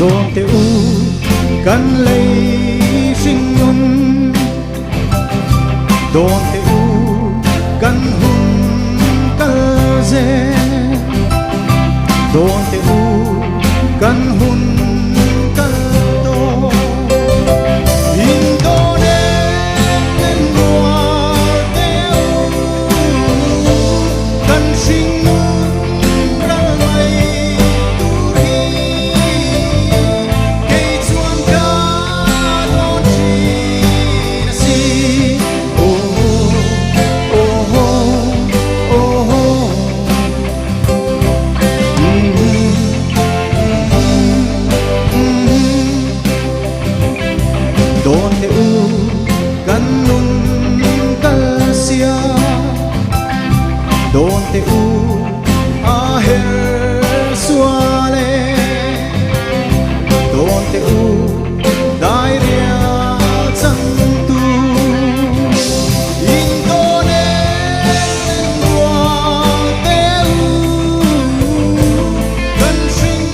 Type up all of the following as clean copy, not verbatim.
đồn te u kan lấy sinh nhung đồn te u kan hun kan dê đồn te u kan hun kan do in do nên mùa te u kan sinh ra mây tu hi cây chuông ca đón chi na si oh oh oh oh đồn te u kan nun kal sia đồn te u a her suale đồn te u dai ria chang tu in do nên mùa te u kan sinh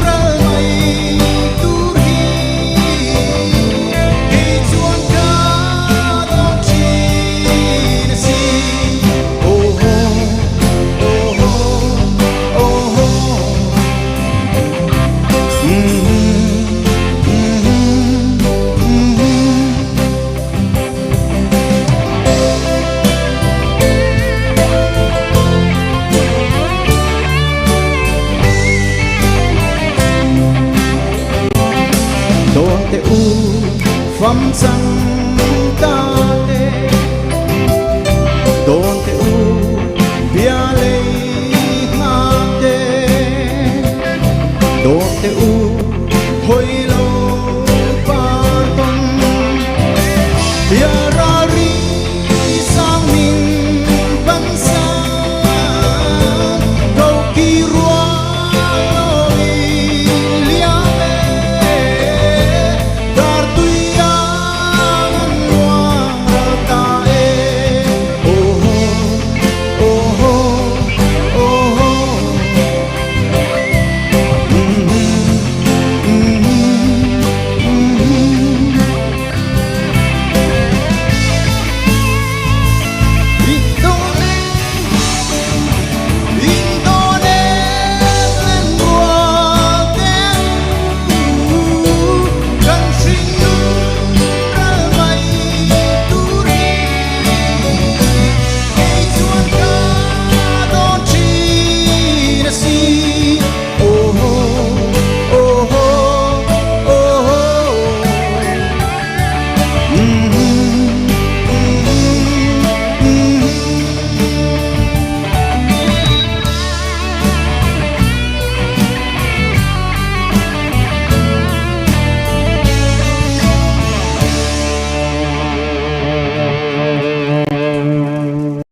ra mây tu hi cây chuông ca đón chi na si oh oh oh oh oh đồn te u phăm trăng